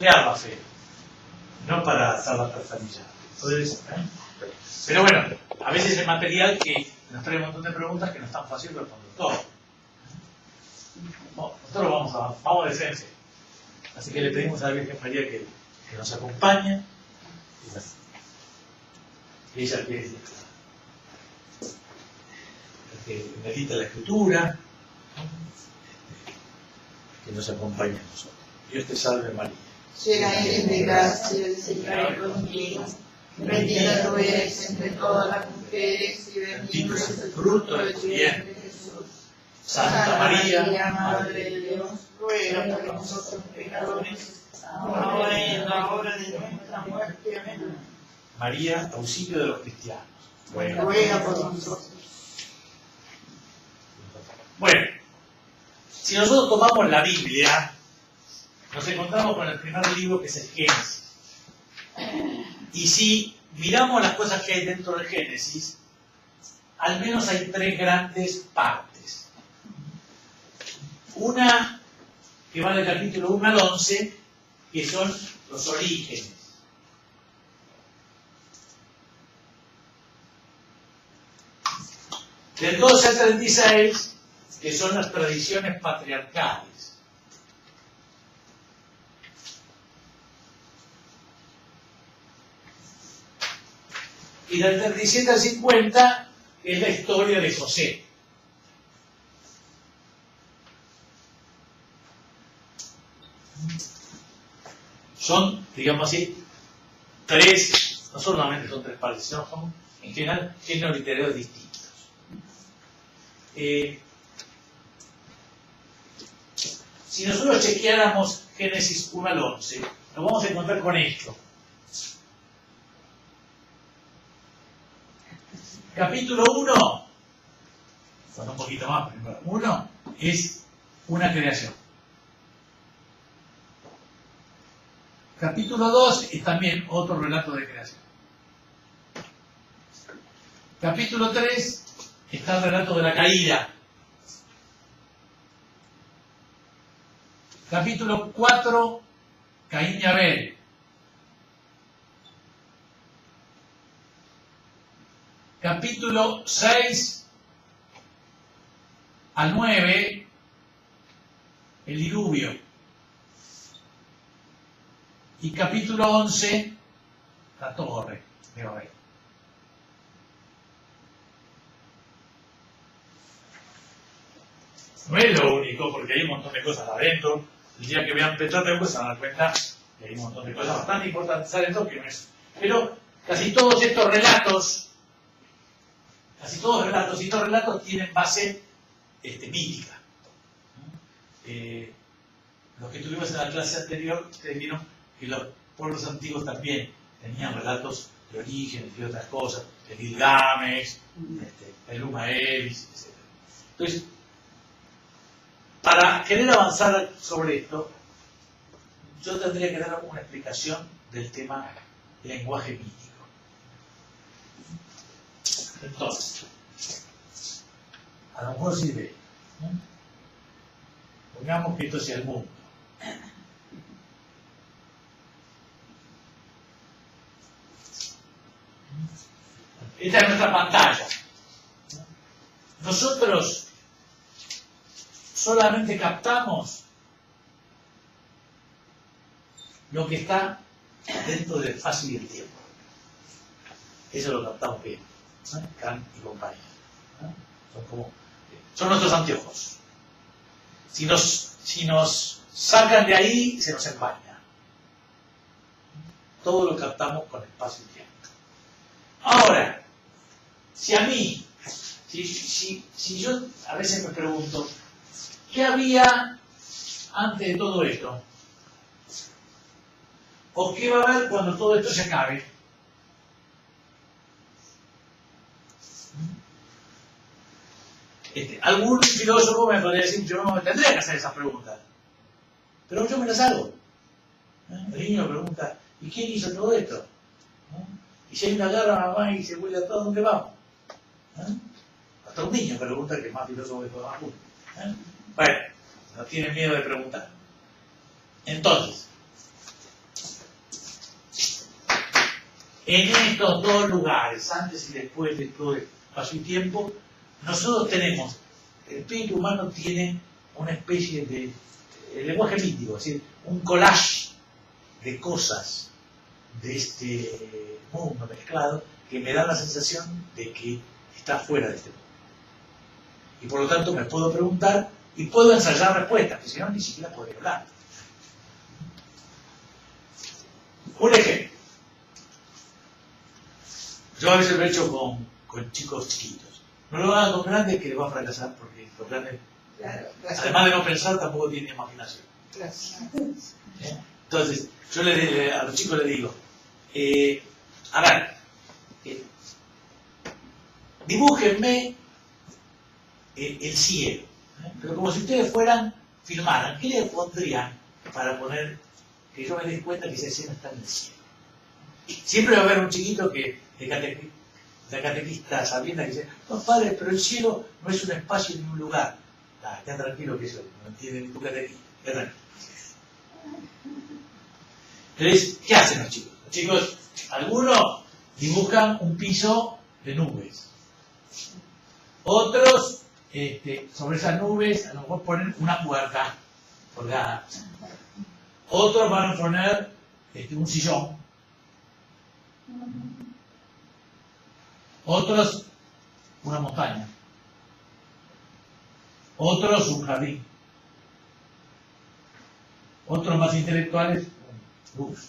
crearla fe, no para hacerla personalizada. Entonces, pero bueno, a veces el material que nos trae un montón de preguntas que no es tan fácil responder todo. Bueno, nosotros vamos de frente. Así que le pedimos a la Virgen María que nos acompañe. Y ella que medita la escritura, que nos acompañe a nosotros. Dios te salve María. Llena eres de gracia, el Señor es contigo. Bendita tú eres entre todas las mujeres y bendito es el fruto de tu vientre Jesús. Santa María, Madre de Dios, ruega por nosotros pecadores, ahora y en la hora de nuestra muerte. Amén. María, auxilio de los cristianos. Ruega por nosotros. Bueno, si nosotros tomamos la Biblia, nos encontramos con el primer libro, que es el Génesis. Y si miramos las cosas que hay dentro del Génesis, al menos hay tres grandes partes. Una que va del capítulo 1 al 11, que son los orígenes. Del 12 al 36, que son las tradiciones patriarcales. Y del 37 al 50 es la historia de José. Son, digamos así, tres, no solamente son tres partes, sino son en general géneros literarios distintos. Si nosotros chequeáramos Génesis 1 al 11, nos vamos a encontrar con esto. Capítulo 1, bueno, un poquito más, pero 1 es una creación. Capítulo 2 es también otro relato de creación. Capítulo 3 está el relato de la caída. Capítulo 4, Caín y Abel. Capítulo 6 al 9, el diluvio. Y capítulo 11, la torre de Babel. No es lo único, porque hay un montón de cosas adentro. El día que vean Pentateuco se van a dar cuenta que hay un montón de cosas bastante importantes adentro que no es. Pero casi todos estos relatos tienen base mítica. Los que tuvimos en la clase anterior, ustedes vieron que los pueblos antiguos también tenían relatos de orígenes y otras cosas, de Gilgamesh, el Umaelis, etc. Entonces, para querer avanzar sobre esto, yo tendría que dar una explicación del tema lenguaje mítico. Entonces, a lo mejor sirve. Pongamos que esto sea el mundo. Esta es nuestra pantalla. Nosotros solamente captamos lo que está dentro del espacio y el tiempo. Eso lo captamos bien. Kant y compañía. Son nuestros anteojos. Si nos sacan de ahí, se nos empaña. Todo lo captamos con espacio y tiempo. Ahora, si yo a veces me pregunto, ¿qué había antes de todo esto? ¿O qué va a haber cuando todo esto se acabe? Algún filósofo me podría decir, yo no me tendría que hacer esas preguntas. Pero yo me las hago. El niño me pregunta, ¿y quién hizo todo esto? Y si hay una guerra, mamá, y se vuelve a todo, ¿dónde vamos? Hasta un niño pregunta, que es más filósofo que todo el mundo. Bueno, no tienen miedo de preguntar. Entonces, en estos dos lugares, antes y después de todo el espacio y tiempo, nosotros tenemos, el espíritu humano tiene una especie de lenguaje mítico, es decir, un collage de cosas de este mundo mezclado que me da la sensación de que está fuera de este mundo. Y por lo tanto me puedo preguntar y puedo ensayar respuestas, que si no ni siquiera podría hablar. Un ejemplo. Yo a veces lo he hecho con chicos chiquitos. No lo hagan con grandes, que les va a fracasar, porque los grandes, Claro, además de no pensar, tampoco tienen imaginación. Entonces, yo a los chicos les digo, a ver, dibújenme el cielo, pero como si ustedes filmaran, ¿qué le pondrían para poner que yo me dé cuenta que esa escena está en el cielo? Siempre va a haber un chiquito que la catequista sabienda que dice, no padre, pero el cielo no es un espacio ni un lugar. Queda tranquilo que eso no entiende ni tu catequista. Entonces, ¿qué hacen los chicos? Los chicos, algunos dibujan un piso de nubes. Otros, sobre esas nubes, a lo mejor ponen una puerta colgada. Otros van a poner un sillón. Otros, una montaña. Otros, un jardín. Otros más intelectuales, luz.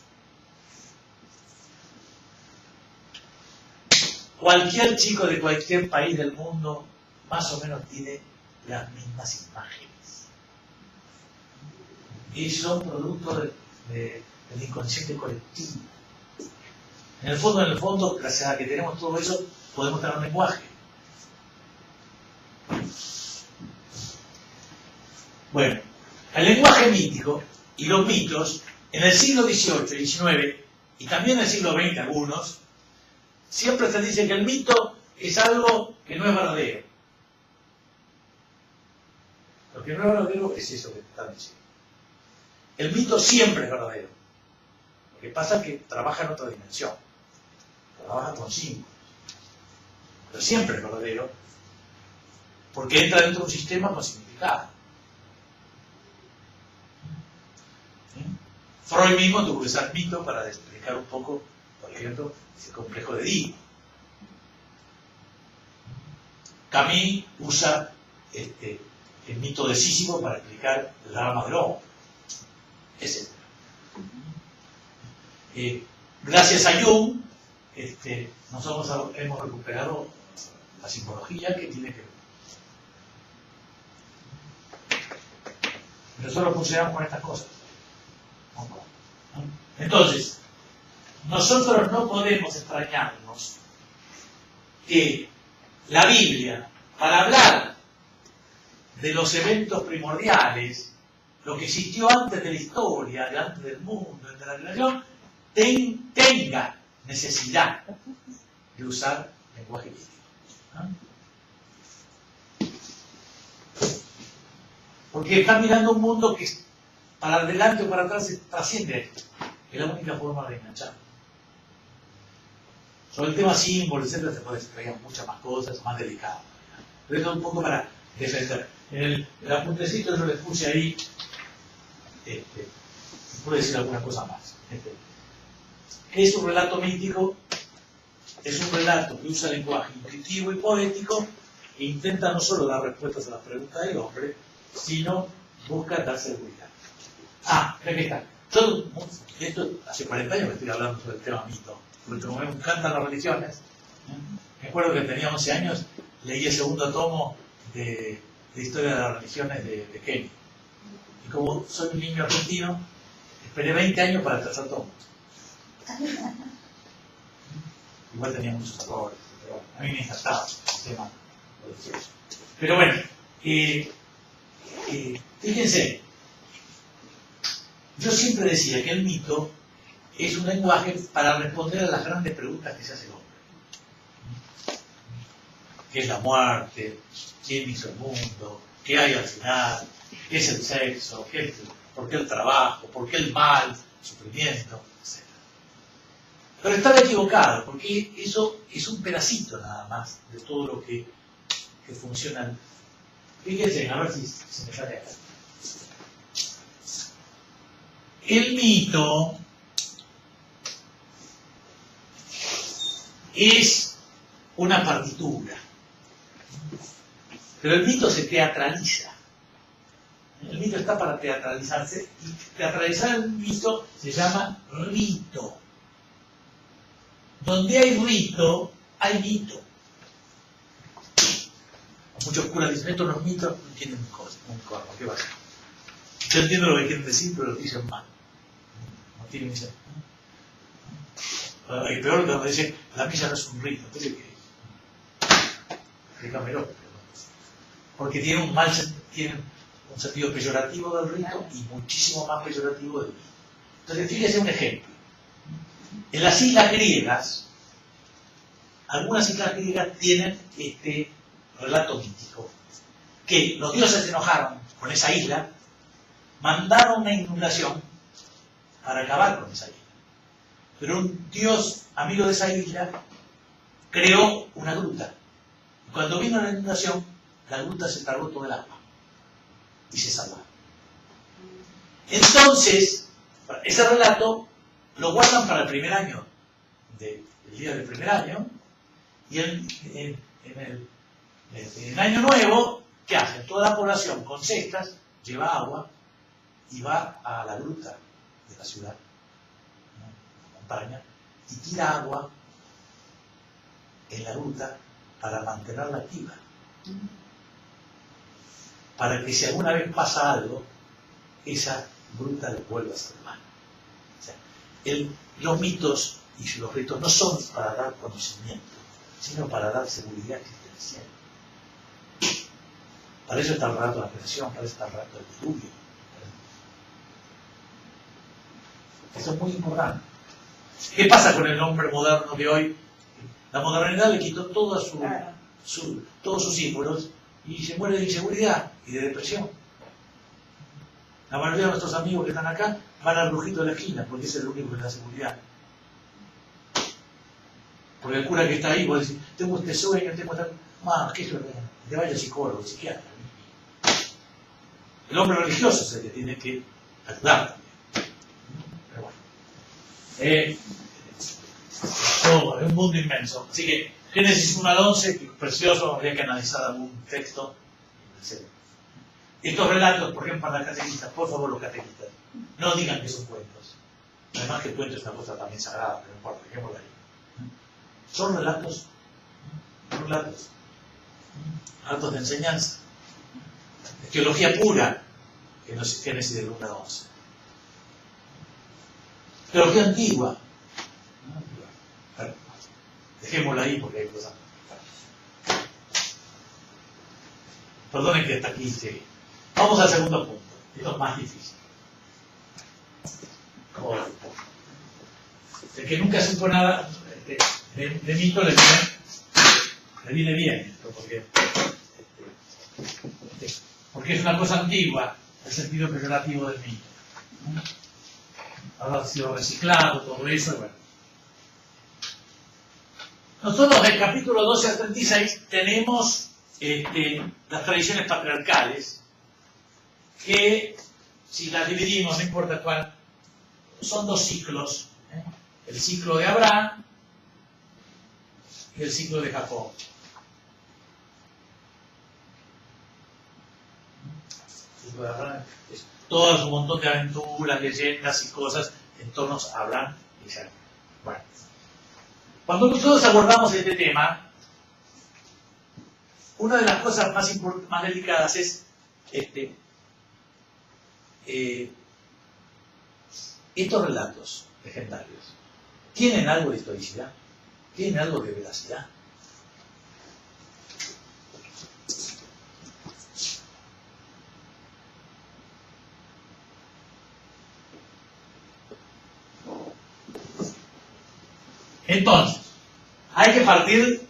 Cualquier chico de cualquier país del mundo más o menos tiene las mismas imágenes. Y son producto del inconsciente colectivo. En el fondo, gracias a que tenemos todo eso, podemos tener un lenguaje. Bueno, el lenguaje mítico y los mitos, en el siglo XVIII y XIX, y también en el siglo XX algunos, siempre se dice que el mito es algo que no es verdadero. Lo que no es verdadero es eso que están diciendo. El mito siempre es verdadero. Lo que pasa es que trabaja en otra dimensión. Trabaja con símbolos. Pero siempre es verdadero porque entra dentro de un sistema con significado. Freud mismo tuvo que usar mito para explicar un poco, por ejemplo, el complejo de Edipo. Camus usa el mito de Sísifo para explicar el drama del hombre, etc. Gracias a Jung, nosotros hemos recuperado la simbología que tiene que ver. Nosotros funcionamos con estas cosas. Entonces, nosotros no podemos extrañarnos que la Biblia, para hablar de los eventos primordiales, lo que existió antes de la historia, antes del mundo, antes de la creación, tenga necesidad de usar lenguaje mítico. Porque está mirando un mundo que para adelante o para atrás se trasciende esto. Es la única forma de enganchar. Sobre el tema símbolos, etc., se puede extraer muchas más cosas, más delicadas. Pero eso es un poco para defender. En el apuntecito yo les puse ahí, puedo decir alguna cosa más. ¿Qué es un relato mítico? Es un relato que usa lenguaje intuitivo y poético e intenta no solo dar respuestas a las preguntas del hombre, sino busca dar seguridad. Aquí está. Yo, esto, hace 40 años que estoy hablando sobre el tema mito, porque como me encantan las religiones, me acuerdo que tenía 11 años, leí el segundo tomo de Historia de las Religiones de Kenia. Y como soy un niño argentino, esperé 20 años para el tercer tomo. Igual tenía muchos errores, pero a mí me encantaba el tema religioso. Pero bueno, fíjense, yo siempre decía que el mito es un lenguaje para responder a las grandes preguntas que se hace el hombre. ¿Qué es la muerte? ¿Quién hizo el mundo? ¿Qué hay al final? ¿Qué es el sexo? ¿Por qué el trabajo? ¿Por qué el mal? ¿El sufrimiento? Etc. Pero estaba equivocado, porque eso es un pedacito nada más de todo lo que funciona. Fíjense, a ver si se me sale acá. El mito es una partitura, pero el mito se teatraliza. El mito está para teatralizarse, y teatralizar el mito se llama rito. Donde hay rito, hay mito. Muchos curas dicen, estos los mitos no entienden un corno, ¿qué va a ser? Yo entiendo lo que quieren decir, pero lo dicen mal. No tienen ese. Y peor cuando dicen, la misa no es un rito. ¿Qué es? Explícamelo. Porque tiene un sentido peyorativo del rito y muchísimo más peyorativo del mito. Entonces, fíjese un ejemplo. En las islas griegas, algunas islas griegas tienen este relato mítico, que los dioses se enojaron con esa isla, mandaron una inundación para acabar con esa isla. Pero un dios amigo de esa isla creó una gruta. Y cuando vino la inundación, la gruta se tragó todo el agua y se salvó. Entonces, ese relato lo guardan para el primer año, el día del primer año, y en el año nuevo, ¿qué hacen? Toda la población con cestas lleva agua y va a la gruta de la ciudad, la montaña, y tira agua en la gruta para mantenerla activa. Para que si alguna vez pasa algo, esa gruta le vuelva a ser humana. O sea, los mitos y los ritos no son para dar conocimiento, sino para dar seguridad existencial. Para eso está el relato de la creación, para eso está el relato del diluvio. Eso es muy importante. ¿Qué pasa con el hombre moderno de hoy? La modernidad le quitó todos sus símbolos y se muere de inseguridad y de depresión. La mayoría de nuestros amigos que están acá van al brujito de la esquina porque ese es el único que les da seguridad. Porque el cura que está ahí, vos decís, tengo este sueño, tengo esta... ¿qué es lo que te vaya psicólogo, psiquiatra? El hombre religioso es el que tiene que ayudar también. Pero bueno. Es un mundo inmenso. Así que Génesis 1 al 11, que es precioso, habría que analizar algún texto, etc. Estos relatos, por ejemplo, para las catequistas, por favor, los catequistas, no digan que son cuentos. Además que el cuento es una cosa también sagrada, pero no importa, dejémoslo ahí. Son relatos de enseñanza, de teología pura, que no es Génesis del 1 al 11. Teología antigua. Bueno, dejémosla ahí porque hay cosas. Perdonen que está aquí. Sí. Vamos al segundo punto. Esto es más difícil. El que nunca supo nada de mito le viene bien esto, porque es una cosa antigua, el sentido peyorativo del mito. Habrá sido reciclado, todo eso, bueno. Nosotros del capítulo 12 al 36 tenemos las tradiciones patriarcales, que si las dividimos, no importa cuál, son dos ciclos. El ciclo de Abraham y el ciclo de Jacob. El ciclo de Abraham es todo un montón de aventuras, leyendas y cosas en torno a Abraham y Isaac. Bueno, cuando nosotros abordamos este tema, una de las cosas más delicadas es estos relatos legendarios. ¿Tienen algo de historicidad? ¿Tienen algo de veracidad? Entonces, hay que partir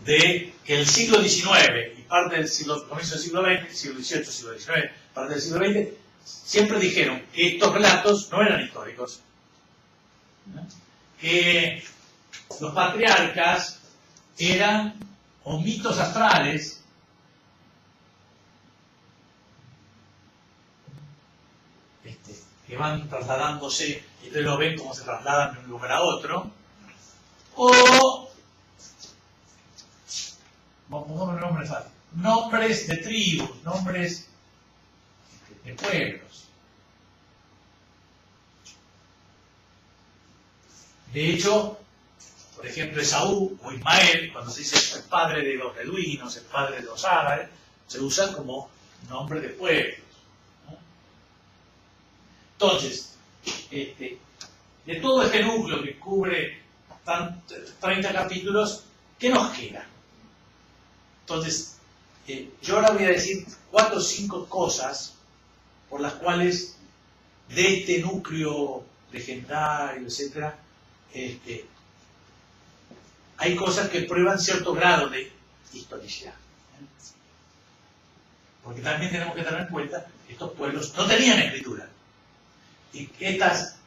de que el siglo XIX y parte del comienzo del siglo XX, siglo XVIII, siglo XIX, parte del siglo XX, siempre dijeron que estos relatos no eran históricos, ¿no? que los patriarcas eran o mitos astrales que van trasladándose y ustedes lo ven como se trasladan de un lugar a otro, o pongamos nombres fáciles, nombres de tribus, nombres de pueblos. De hecho, por ejemplo, Esaú o Ismael, cuando se dice el padre de los beduinos, el padre de los árabes, se usan como nombre de pueblos, ¿no? Entonces, de todo este núcleo que cubre 30 capítulos, ¿qué nos queda? Entonces, yo ahora voy a decir 4 o 5 cosas por las cuales de este núcleo legendario, etcétera, hay cosas que prueban cierto grado de historicidad. Porque también tenemos que tener en cuenta que estos pueblos no tenían escritura. Y que estas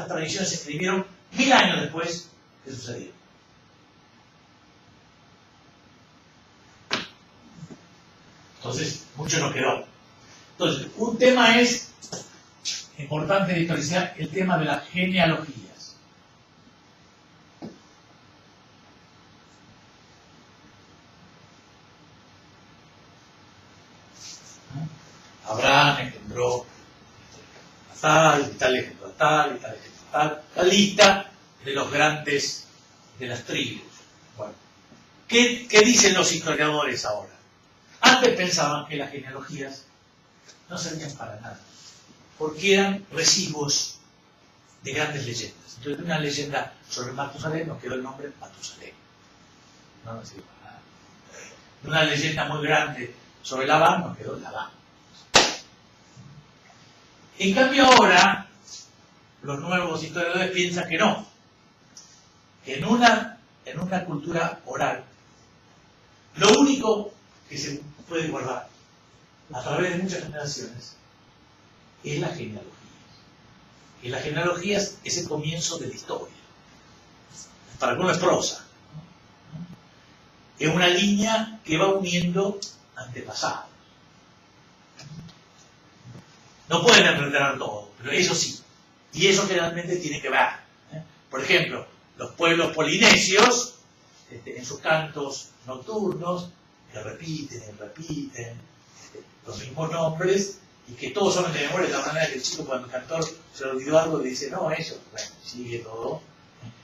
tradiciones se escribieron 1000 años después que sucedió. Entonces, mucho nos quedó. Entonces, un tema es importante de historicidad, el tema de las genealogías. Abraham engendró a tal, y tal engendró a tal, y tal engendró a tal. La lista de los grandes de las tribus. Bueno, ¿qué dicen los historiadores ahora? Antes pensaban que las genealogías no servían para nada, porque eran residuos de grandes leyendas. Entonces, de una leyenda sobre Matusalén nos quedó el nombre Matusalén. No sirve para nada. De una leyenda muy grande sobre Labán nos quedó Labán. En cambio ahora, los nuevos historiadores piensan que no. Que en una cultura oral, lo único que se puede guardar a través de muchas generaciones es la genealogía. Y la genealogía es el comienzo de la historia. Para algunos es prosa. Es una línea que va uniendo antepasados. No pueden aprender todo, pero eso sí. Y eso generalmente tiene que ver. Por ejemplo, los pueblos polinesios, en sus cantos nocturnos, que repiten los mismos nombres, y que todos son de memoria, de la manera que el chico cuando el cantor se le olvidó algo le dice, no, eso, bueno, sigue todo,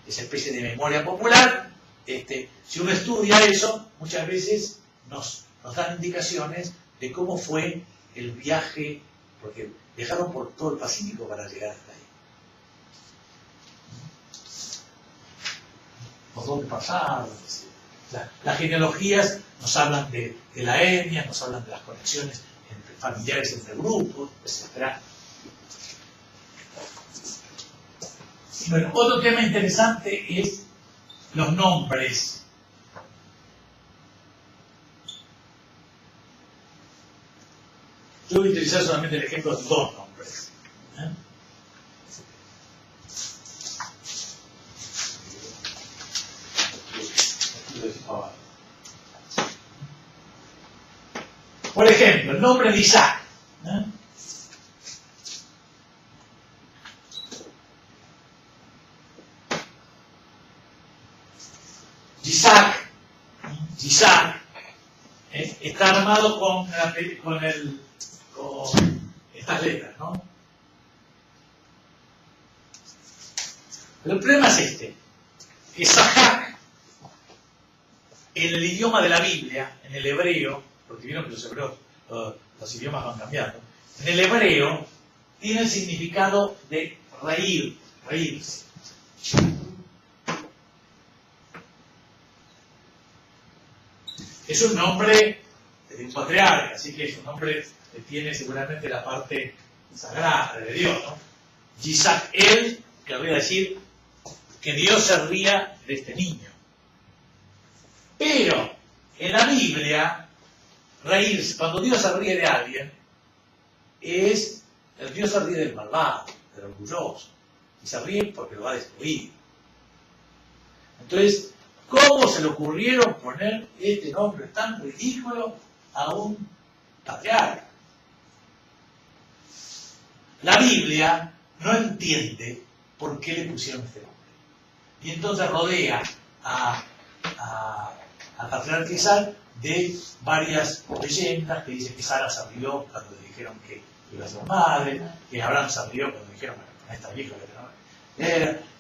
esa especie de memoria popular. Si uno estudia eso, muchas veces nos dan indicaciones de cómo fue el viaje, porque viajaron por todo el Pacífico para llegar hasta ahí. Por dónde pasaron. Las genealogías nos hablan de la etnia, nos hablan de las conexiones entre familiares, entre grupos, etc. Bueno, otro tema interesante es los nombres. Yo voy a utilizar solamente el ejemplo de 2 nombres. Por ejemplo, el nombre de Isaac. Isaac está armado con estas letras, ¿no? Pero el problema es que Sahak, en el idioma de la Biblia, en el hebreo, porque vieron que los hebreos, los idiomas van cambiando, en el hebreo tiene el significado de reírse. Es un nombre de un patriarca, así que es un nombre que tiene seguramente la parte sagrada de Dios, ¿no? Isaac, él querría decir que Dios se ría de este niño. Pero en la Biblia, reírse, cuando Dios se ríe de alguien, Dios se ríe del malvado, del orgulloso, y se ríe porque lo va a destruir. Entonces, ¿cómo se le ocurrieron poner este nombre tan ridículo a un patriarca? La Biblia no entiende por qué le pusieron este nombre. Y entonces rodea al patriarca Isaac de varias leyendas que dicen que Sara se rió cuando le dijeron que iba a ser madre, que Abraham se rió cuando le dijeron que esta vieja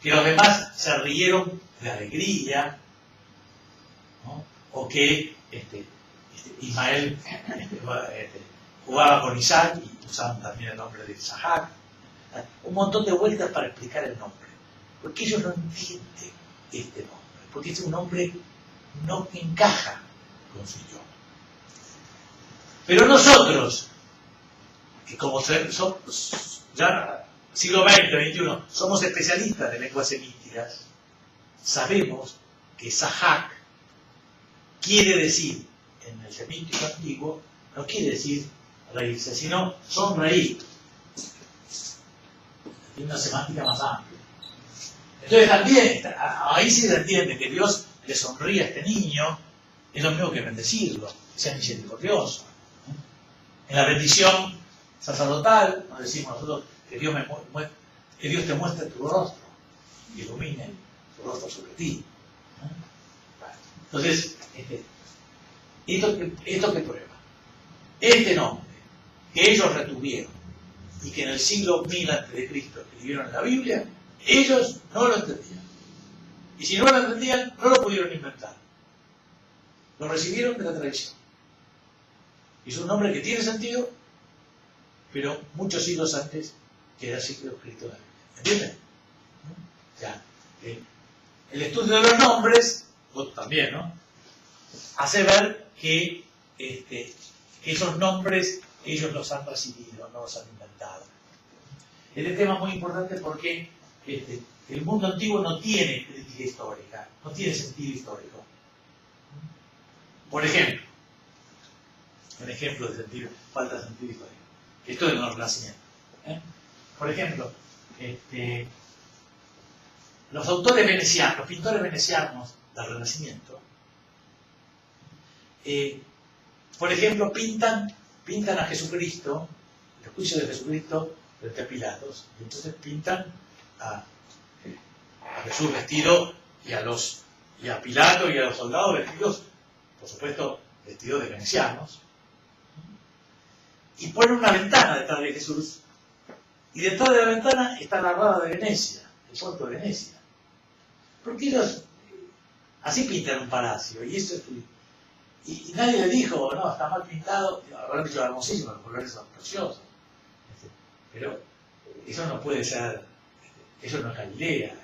que los demás se rieron de alegría, ¿no? O que Ismael jugaba con Isaac y usaban también el nombre de Isaac. Un montón de vueltas para explicar el nombre, porque ellos no entienden este nombre, porque es un nombre no encaja con su idioma. Pero nosotros, que como somos ya siglo XX, XXI, somos especialistas de lenguas semíticas, sabemos que Sahak quiere decir, en el semítico antiguo, no quiere decir reírse, sino sonreír. Tiene una semántica más amplia. Entonces también, ahí sí se entiende que Dios le sonríe a este niño, es lo mismo que bendecirlo, que sea misericordioso. En la bendición sacerdotal, nos decimos nosotros que Dios te muestre tu rostro, y ilumine su rostro sobre ti. Entonces, esto que prueba, este nombre que ellos retuvieron y que en el siglo 1000 a.C. escribieron en la Biblia, ellos no lo entendían. Y si no lo entendían, no lo pudieron inventar. Lo recibieron de la tradición. Y es un nombre que tiene sentido, pero muchos siglos antes que era sido escrito en la Biblia. ¿Entienden? O sea, el estudio de los nombres, vos también, ¿no? Hace ver que esos nombres ellos los han recibido, no los han inventado. Este tema es muy importante porque el mundo antiguo no tiene crítica histórica, no tiene sentido histórico. Por ejemplo, un ejemplo de falta de sentido histórico. Esto es el Renacimiento. Por ejemplo, los autores venecianos, los pintores venecianos del Renacimiento, por ejemplo, pintan a Jesucristo, el juicio de Jesucristo frente a Pilatos, y entonces pintan a Jesús vestido y a Pilato y a los soldados vestidos, por supuesto, vestidos de venecianos, y ponen una ventana detrás de Jesús, y detrás de la ventana está la rada de Venecia, el puerto de Venecia. Porque ellos así pintan un palacio, y eso y nadie le dijo, no, está mal pintado, habrán dicho hermosísimo, los colores son preciosos. Pero eso no puede ser, eso no es Galilea,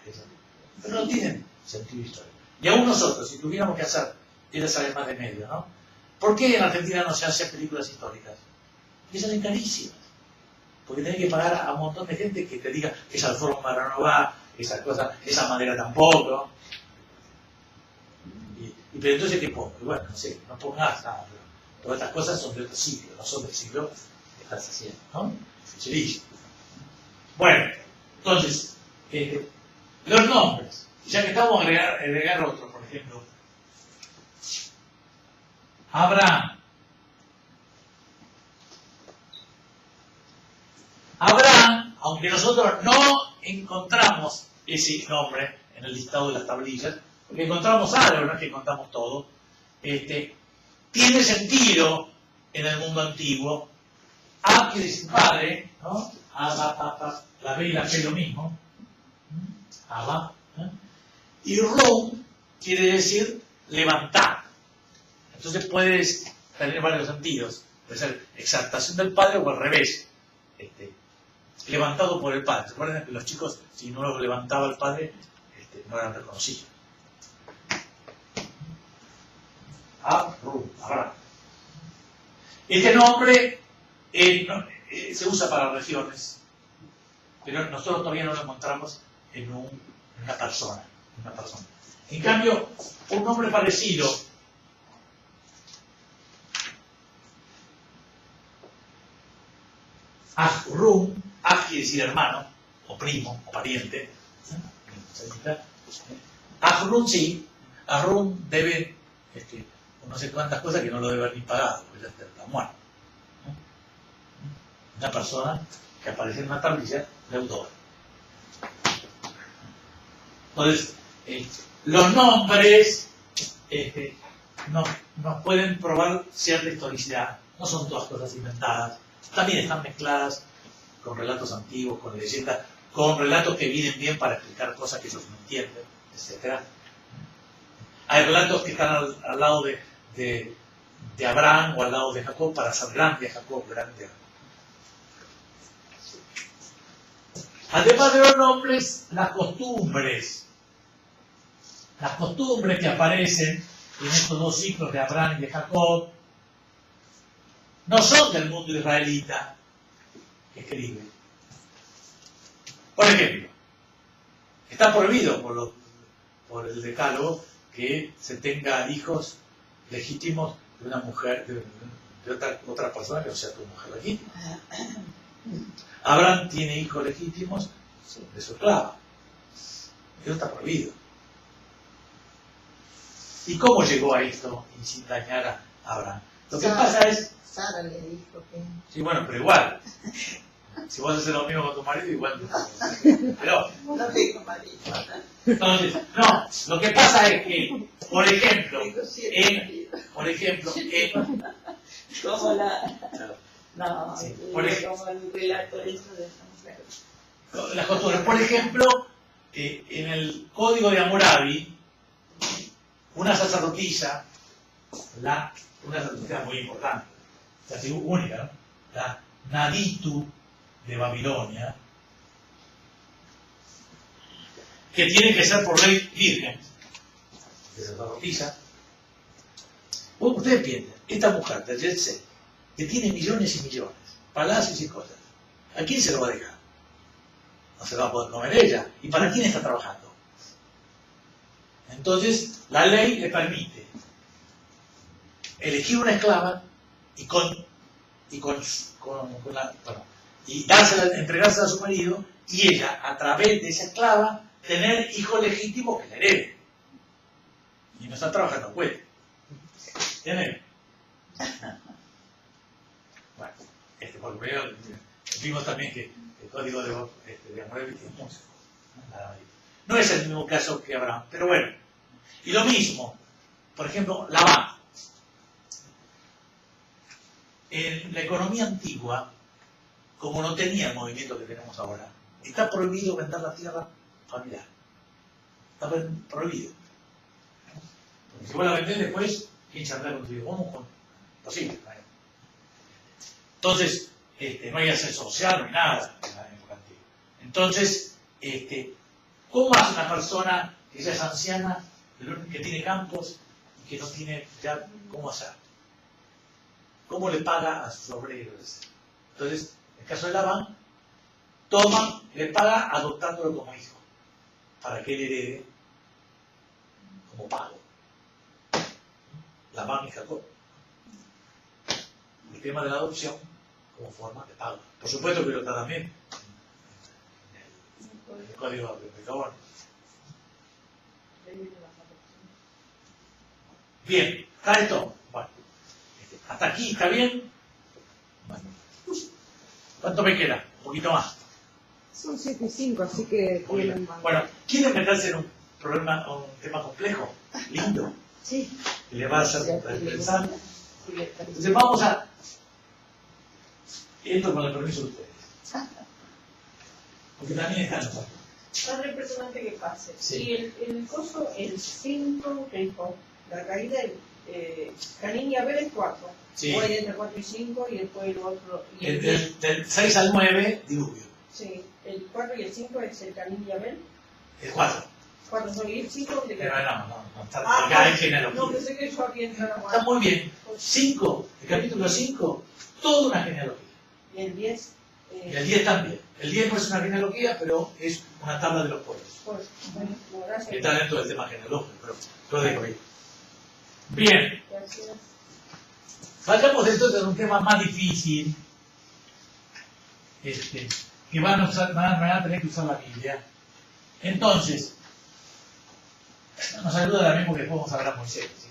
pero no tienen sentido histórico. Y aún nosotros, si tuviéramos que hacer, ya saber más de medio, ¿no? ¿Por qué en Argentina no se hacen películas históricas? Porque salen carísimas. Porque tenés que pagar a un montón de gente que te diga que esa forma no va, esa cosa, esa manera tampoco. Pero entonces, ¿qué pongo? Y bueno, no sé, no pongas nada, pero todas estas cosas son de otro siglo, no son del siglo que estás haciendo, ¿no? Ficherísimo. Bueno, entonces, los nombres, ya que estamos a agregar otro, por ejemplo, Abraham. Abraham, aunque nosotros no encontramos ese nombre en el listado de las tablillas, porque encontramos algo, no es que encontramos todo, tiene sentido en el mundo antiguo. Ab quiere decir padre, ¿no? Abba, la B y la P lo mismo. Abba. Y Rum quiere decir levantar. Entonces puedes tener varios sentidos. Puede ser exaltación del padre o al revés. Levantado por el padre. Recuerden que los chicos, si no los levantaba el padre, no eran reconocidos. Abraham. Este nombre se usa para regiones, pero nosotros todavía no lo encontramos en una persona. En cambio, un nombre parecido, Ahrum, quiere decir hermano, o primo, o pariente. Ahrun sí, Ahrun debe no sé cuántas cosas que no lo debe haber ni pagado, porque ya está muerto. Una persona que aparece en una tablilla deudora. Entonces, los nombres nos pueden probar cierta historicidad, no son todas cosas inventadas, también están mezcladas con relatos antiguos, con leyendas, con relatos que vienen bien para explicar cosas que ellos no entienden, etc. Hay relatos que están al lado de Abraham o al lado de Jacob para hacer grande a Jacob, grande a Jacob. Además de los nombres, las costumbres que aparecen en estos dos ciclos de Abraham y de Jacob no son del mundo israelita que escribe. Por ejemplo, está prohibido por el decálogo que se tenga hijos legítimos de una mujer, de otra persona que no sea tu mujer legítima. Abraham tiene hijos legítimos de su esclava. Eso está prohibido. ¿Y cómo llegó a esto y sin dañar a Abraham? Lo que pasa es... Sara le dijo que... Sí, bueno, pero igual. Si vos haces lo mismo con tu marido, igual. Pero... No digo marido. Entonces, no, lo que pasa es que, por ejemplo, como la... No, sí, como el relato eso de las costumbres. Por ejemplo, en el código de Hammurabi, una sacerdotisa, una sacerdotisa muy importante, casi única, ¿no? La Naditu de Babilonia, que tiene que ser por ley virgen, de sacerdotisa. Ustedes piensan, esta mujer de Jet Set, que tiene millones y millones, palacios y cosas, ¿a quién se lo va a dejar? No se lo va a poder comer ella. ¿Y para quién está trabajando? Entonces, la ley le permite elegir una esclava y entregársela a su marido, y ella, a través de esa esclava, tener hijos legítimos que la hereden. Y no está trabajando, puede. ¿Entienden? Bueno, porque vimos también que el código de Hammurabi tiene mucho. No es el mismo caso que Abraham, pero bueno. Y lo mismo, por ejemplo, Labán. En la economía antigua, como no tenía el movimiento que tenemos ahora, está prohibido vender la tierra familiar. Está prohibido. Porque si vos la vendés después, ¿quién charla con tu hijo? ¿Cómo? Posible. Entonces, no hay ascenso social, no hay nada en la época antigua. Entonces, ¿cómo hace una persona que ya es anciana, que tiene campos y que no tiene ya cómo hacer? ¿Cómo le paga a sus obreros? Entonces, en el caso de Labán, le paga adoptándolo como hijo, para que él herede como pago. Labán y Jacob. El tema de la adopción como forma de pago. Por supuesto que lo está también en el código de Gabón. Bien, ¿está esto? Bueno, hasta aquí, ¿está bien? Bueno. ¿Cuánto me queda? Un poquito más. Son 7 y 5, así que tienen más. Bueno, ¿quieren meterse en un tema complejo? Lindo. Sí. Que le va a hacer pensar. Entonces vamos a... Esto con el permiso de ustedes. Porque también están los otros. Padre, impresionante que pase. Sí. Y el coso, el 5, la caída del Canín y Abel es 4. Sí. O hay entre 4 y 5 y después el otro. Y Del 6 al 9, diluvio. Sí, el 4 y el 5 es el Canín y Abel. El 4. 4 son y el 5 donde Pero queda. no, está, porque hay genealogía. No, pensé que yo había entrado. Está muy bien. 5, el capítulo 5, toda una genealogía. Y el 10. Y el 10 también. El 10 no es una genealogía, pero es una tabla de los pueblos. Pues, bueno, gracias. Que está dentro del tema genealógico, pero lo dejo ahí. Bien. Gracias. Vayamos entonces a un tema más difícil, que van a tener que usar la Biblia. Entonces, nos ayuda también porque después vamos a hablar a Moisés. ¿Sí?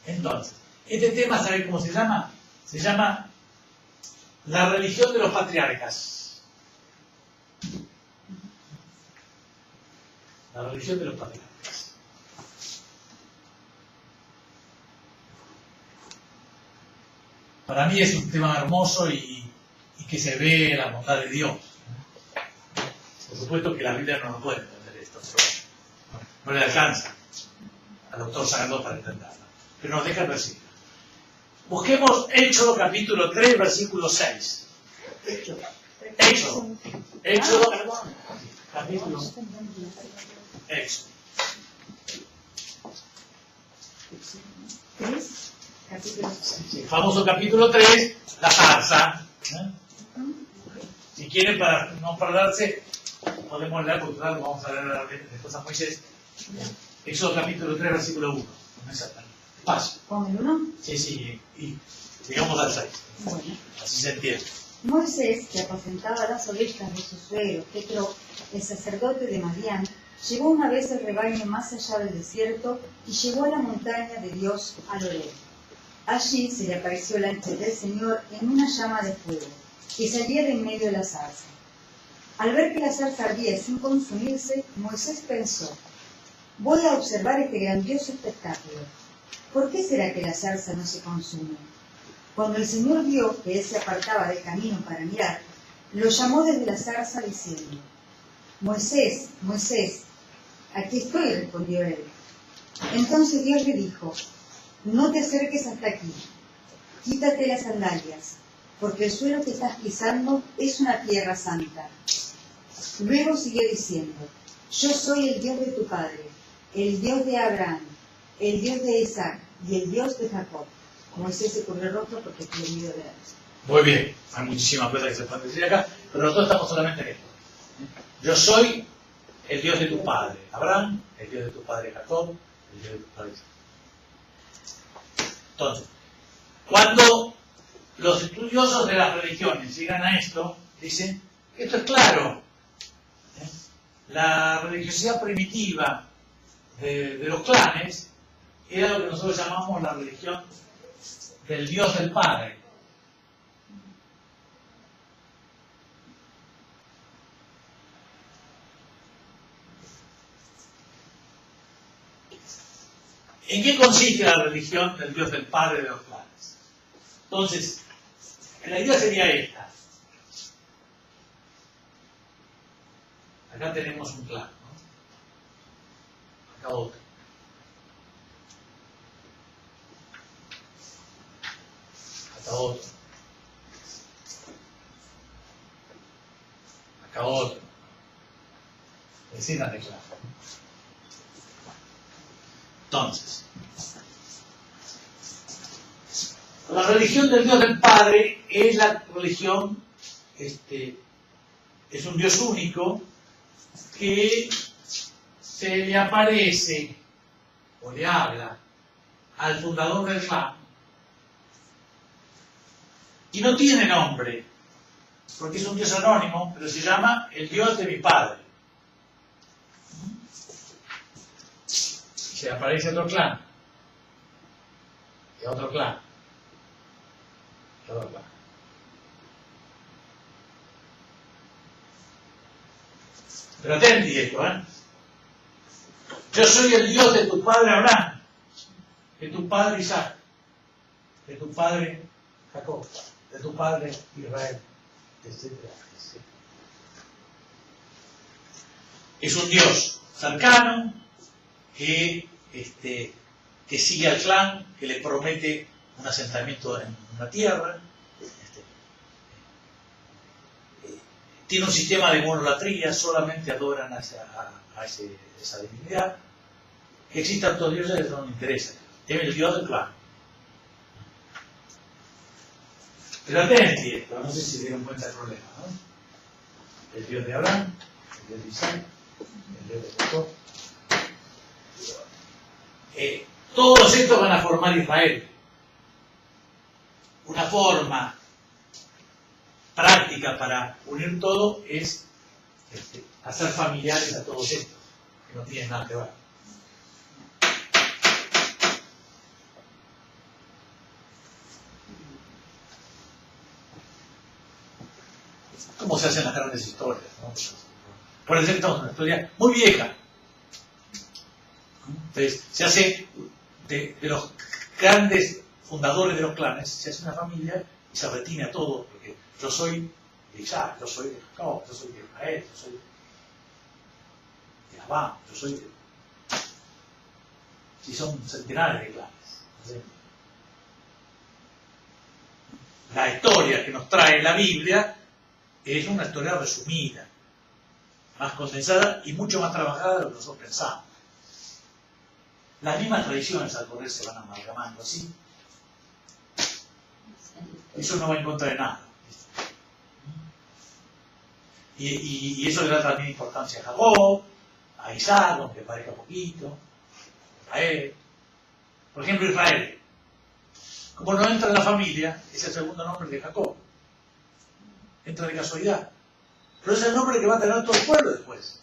Entonces, este tema, ¿sabe cómo se llama? Se llama la religión de los patriarcas. La religión de los patriarcas. Para mí es un tema hermoso y que se ve la bondad de Dios. Por supuesto que la Biblia no lo puede entender esto, pero no le alcanza al doctor Sagardó para entenderlo. Pero nos deja el versículo. Busquemos Éxodo capítulo 3, versículo 6. Éxodo. Éxodo. Capítulo. Éxodo. 3, capítulo 6. Sí, famoso capítulo 3, la zarza. Si quieren, para no perderse, podemos leer, porque claro, vamos a leer después a Moisés. Éxodo capítulo 3, versículo 1. Paso. ¿Con el 1? Sí, y llegamos al 6. Bueno. Así se entiende. Moisés, que apacentaba las ovejas de su suegro Jetro, el sacerdote de Madián, llevó una vez el rebaño más allá del desierto y llegó a la montaña de Dios, al Horeb. Allí se le apareció el ángel del Señor en una llama de fuego, que salía de en medio de la zarza. Al ver que la zarza ardía sin consumirse, Moisés pensó: voy a observar este grandioso espectáculo. ¿Por qué será que la zarza no se consume? Cuando el Señor vio que él se apartaba del camino para mirar, lo llamó desde la zarza diciendo: Moisés, Moisés. Aquí estoy, respondió él. Entonces Dios le dijo: no te acerques hasta aquí, quítate las sandalias, porque el suelo que estás pisando es una tierra santa. Luego siguió diciendo: yo soy el Dios de tu padre, el Dios de Abraham, el Dios de Isaac y el Dios de Jacob. Moisés se cubrió el rostro porque tuvo miedo de él. Muy bien, hay muchísimas cosas que se pueden decir acá, pero nosotros estamos solamente en esto. Yo soy el Dios de tu padre Abraham, el Dios de tu padre Jacob, el Dios de tu padre Isaac. Entonces, cuando los estudiosos de las religiones llegan a esto, dicen que esto es claro. La religiosidad primitiva de los clanes era lo que nosotros llamamos la religión del Dios del Padre. ¿En qué consiste la religión del Dios del Padre de los clanes? Entonces, la idea sería esta. Acá tenemos un clan, ¿no? Acá otro. Acá otro. Acá otro. Vecinas de clan. Entonces, la religión del Dios del Padre es la religión, es un Dios único que se le aparece o le habla al fundador del clan y no tiene nombre, porque es un Dios anónimo, pero se llama el Dios de mi Padre. Se aparece otro clan, y otro clan, y otro clan. Pero atenti esto, Yo soy el Dios de tu padre Abraham, de tu padre Isaac, de tu padre Jacob, de tu padre Israel, etcétera, etcétera. Es un Dios cercano, que sigue al clan, que le promete un asentamiento en una tierra, tiene un sistema de monolatría, solamente adoran a esa divinidad. Que existan todos dioses, eso no me interesa, es el Dios del clan. Pero atenti esto, no sé si se dieron cuenta del problema, ¿no? El Dios de Abraham, el Dios de Isaac, el Dios de Jacob. Todos estos van a formar Israel. Una forma práctica para unir todo es hacer familiares a todos estos, que no tienen nada que ver. cómo se hacen las grandes historias, ¿no? Por ejemplo, estamos en una historia muy vieja. Entonces, se hace de los grandes fundadores de los clanes, se hace una familia y se retiene a todo, porque yo soy de Isaac, yo soy de Jacob, yo soy de Israel, yo soy de Abba, yo soy de... Si son centenares de clanes. ¿Sí? La historia que nos trae la Biblia es una historia resumida, más condensada y mucho más trabajada de lo que nosotros pensamos. Las mismas tradiciones al correr se van amalgamando así. Eso no va en contra de nada. Y eso le da también importancia a Jacob, a Isaac, aunque parezca poquito, a Israel. Por ejemplo, Israel. Como no entra en la familia, es el segundo nombre de Jacob. Entra de casualidad. Pero es el nombre que va a tener todo el pueblo después.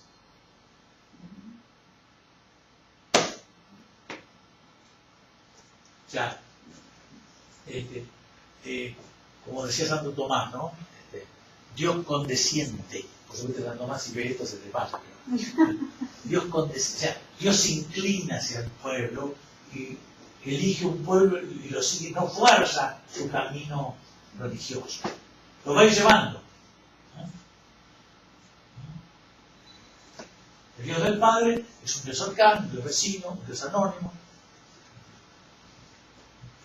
O sea, como decía Santo Tomás, ¿no? Dios condesciende. Por supuesto, Santo Tomás, si ve esto se te pasa. Dios condesciende, o sea, Dios se inclina hacia el pueblo y elige un pueblo y lo sigue, no fuerza su camino religioso. Lo va a ir llevando. El Dios del Padre es un Dios cercano, un Dios vecino, un Dios anónimo.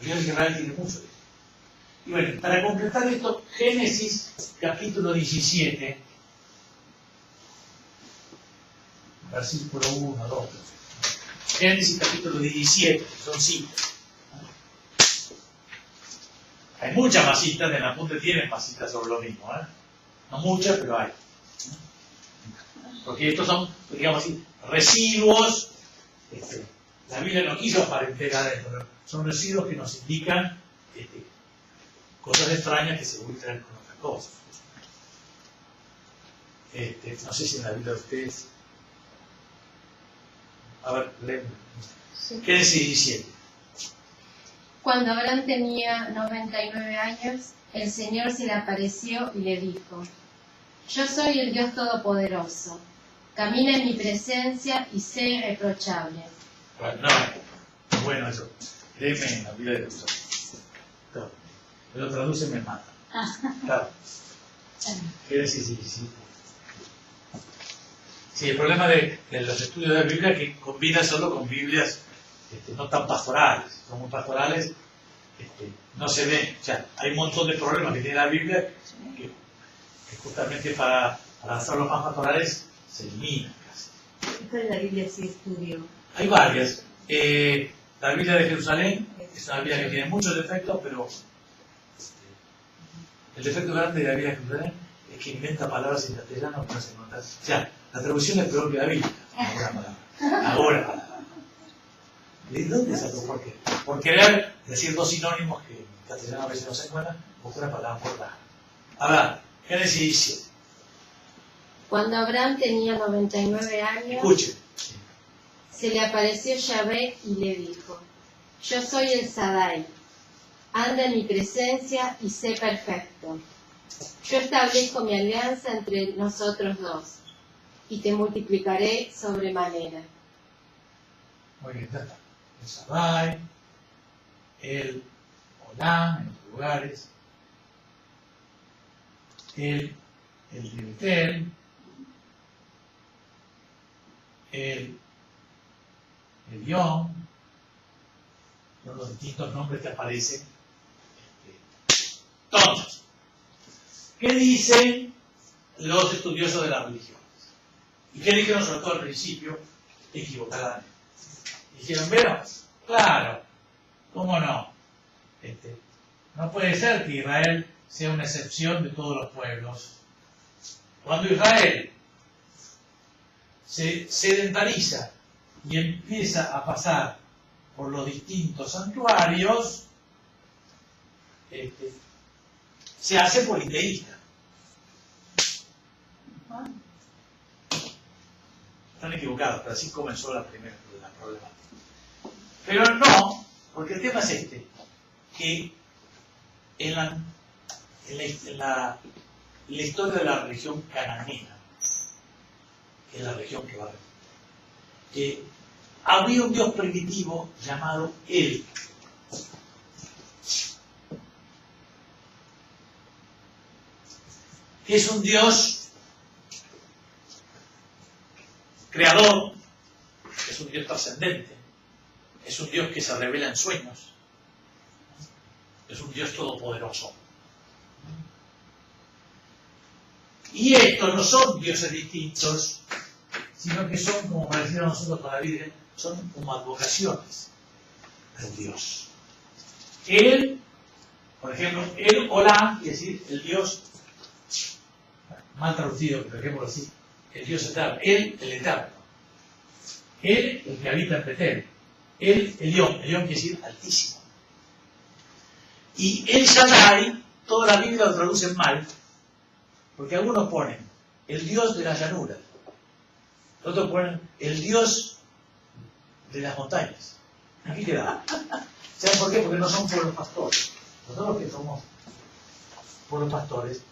El Dios de Israel tiene mucho de eso. Y bueno, para completar esto, Génesis capítulo 17, versículo 1, 2. Génesis capítulo 17, son citas. Hay muchas más citas, en la punta tienen más citas sobre lo mismo, ¿eh? No muchas, pero hay. Porque estos son, digamos así, residuos. La Biblia no quiso aparentar adentro, pero son residuos que nos indican cosas extrañas que se vuelven con otras cosas. No sé si en la Biblia de ustedes. A ver, leen. Sí. Génesis 17. Cuando Abraham tenía 99 años, el Señor se le apareció y le dijo: Yo soy el Dios Todopoderoso. Camina en mi presencia y sé irreprochable. Bueno, no, bueno eso. Léeme en la Biblia de Jesús. Claro. Me lo traduce y me mata. Claro. Génesis 17. Sí, el problema de los estudios de la Biblia es que combina solo con Biblias no tan pastorales. Son muy pastorales, no se ven. O sea, hay un montón de problemas que tiene la Biblia que justamente para hacerlos más pastorales se eliminan casi. ¿Cuál es la Biblia sí estudio? Hay varias. La Biblia de Jerusalén es una Biblia que tiene muchos defectos, pero el defecto grande de la Biblia de Jerusalén es que inventa palabras en castellano que no se encuentran. O sea, la traducción es peor que la Biblia. Ahora. ¿De dónde sacó? ¿Por qué? Por querer decir dos sinónimos que en castellano a veces no se encuentran, busca una palabra por la. Ahora, Génesis 17. Cuando Abraham tenía 99 años, Escuchen. se le apareció Yahvé y le dijo: Yo soy el Sadai. Anda en mi presencia y sé perfecto. Yo establezco mi alianza entre nosotros dos y te multiplicaré sobremanera. Muy bien, ya está. El Sadai, el Olam en los lugares, el Betel, el Yom, son los distintos nombres que aparecen. Entonces, ¿qué dicen los estudiosos de las religiones? ¿Y qué dijeron sobre todo al principio? Equivocadamente. Dijeron, bueno, claro, ¿cómo no? No puede ser que Israel sea una excepción de todos los pueblos. Cuando Israel se sedentariza y empieza a pasar por los distintos santuarios, se hace politeísta. Están equivocados, pero así comenzó la primera problemática. Pero no, porque el tema es que en la la historia de la religión cananea, que es la religión que va a que había un Dios primitivo llamado El. Que es un Dios creador, es un Dios trascendente, es un Dios que se revela en sueños, es un Dios todopoderoso. Y estos no son dioses distintos, sino que son, como parecieron nosotros con la Virgen, son como advocaciones del Dios. Él, por ejemplo, el Olá, es decir, el Dios, mal traducido, por ejemplo así, el Dios eterno, Él, el eterno. Él, el que habita en Betel. Él, Elión quiere decir altísimo. Y el Shaddai, toda la Biblia lo traducen mal, porque algunos ponen el Dios de las llanuras, otros ponen el Dios de las montañas. Aquí queda. ¿Saben por qué? Porque no son pueblos pastores. Nosotros que somos pueblos pastores,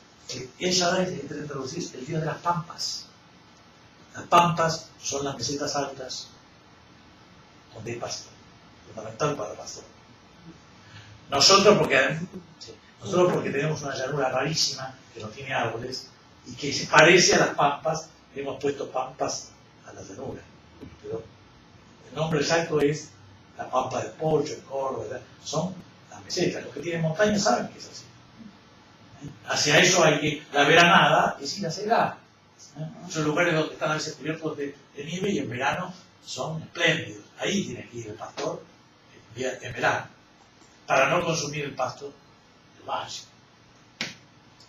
el Shaddai se quiere traducir el Dios de las pampas. Las pampas son las mesetas altas donde hay pasto, fundamental para el pastor. Nosotros porque tenemos una llanura rarísima que no tiene árboles y que se parece a las pampas, hemos puesto pampas a la llanura. Pero el nombre exacto es la pampa del Pocho, el Córdoba, ¿verdad? Son las mesetas. Los que tienen montañas saben que es así. Hacia eso hay que, la veranada es ir hacia allá. Son lugares donde están a veces cubiertos de nieve y en verano son espléndidos. Ahí tiene que ir el pastor en verano, para no consumir el pasto del valle.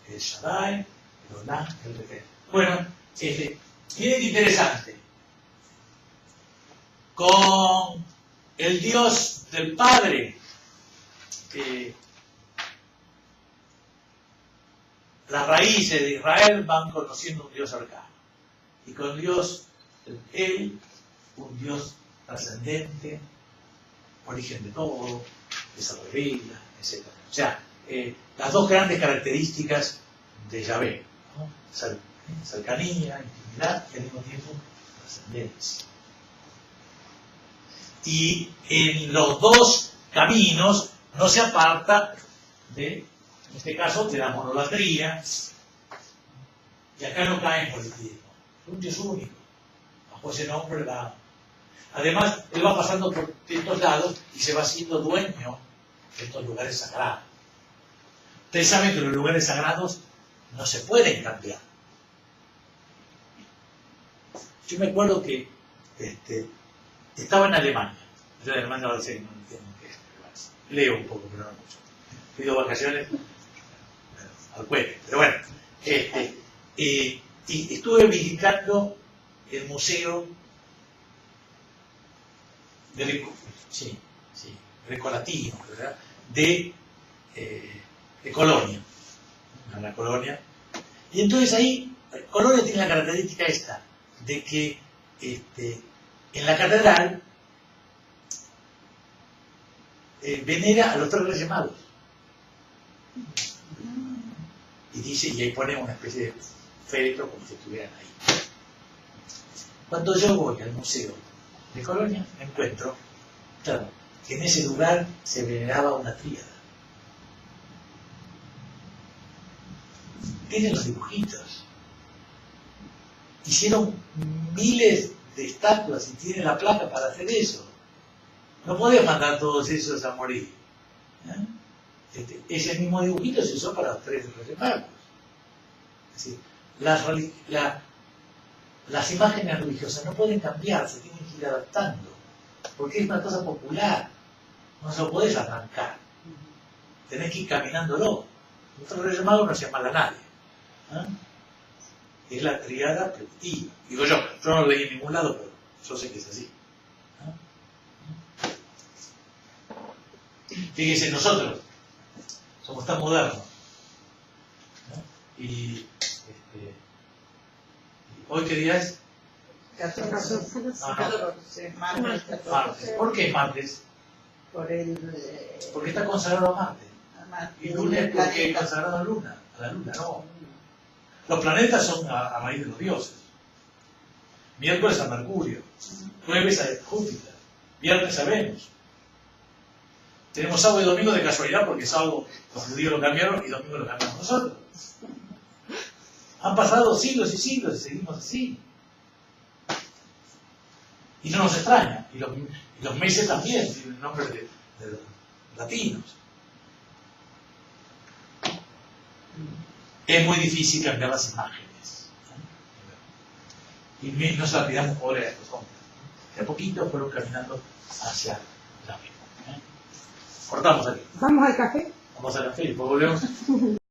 El Shaddai, el Olá, el Betel. Bueno, miren interesante. Con el Dios del Padre, las raíces de Israel van conociendo un Dios cercano. Y con Dios, Él, un Dios trascendente, origen de todo, que se revela, etc. O sea, las dos grandes características de Yahvé, ¿no? Cercanía, intimidad y al mismo tiempo trascendencia. Y en los dos caminos no se aparta de, en este caso, de la monolatría, y acá no cae en politismo. Es un Dios único. Bajo ese nombre va. Además, él va pasando por estos lados y se va haciendo dueño de estos lugares sagrados. Ustedes saben que los lugares sagrados no se pueden cambiar. Yo me acuerdo que estaba en Alemania. Yo en Alemania ahora sí, no entiendo qué es. Leo un poco, pero no mucho. Pido vacaciones al cuello. Pero bueno, y estuve visitando el museo grecolatino, ¿verdad? De Colonia, la Colonia. Y entonces ahí, Colonia tiene la característica esta, de que en la catedral venera a los tres Reyes Magos. Y dice, y ahí pone una especie de féretro como si estuvieran ahí. Cuando yo voy al museo de Colonia, me encuentro, claro, que en ese lugar se veneraba una tríada. Tienen los dibujitos. Hicieron miles de estatuas y tienen la placa para hacer eso. No podés mandar todos esos a morir. Ese mismo dibujito se usó para los tres Reyes Magos. Es decir, las imágenes religiosas no pueden cambiar, se tienen que ir adaptando, porque es una cosa popular, no se lo podés arrancar, tenés que ir caminándolo. Los tres Reyes Magos no hacían mal a nadie. Es la triada primitiva. Digo yo no lo leí en ningún lado, pero yo sé que es así. Fíjense, nosotros somos tan modernos, ¿no? Y ¿hoy qué día es? 14. Martes. ¿Por qué es martes? Porque está consagrado a Marte. Y lunes porque es consagrado a la luna. No. Los planetas son a raíz de los dioses. Miércoles a Mercurio, jueves a Júpiter, viernes a Venus. Tenemos sábado y domingo de casualidad porque sábado los judíos lo cambiaron y domingo lo cambiamos nosotros. Han pasado siglos y siglos y seguimos así. Y no nos extraña. Y los meses también tienen nombres de latinos. Es muy difícil cambiar las imágenes. Y no se la pidamos pobre a estos hombres. De a poquito fueron caminando hacia la vida. Cortamos aquí. ¿Vamos al café? Vamos al café y después volvemos.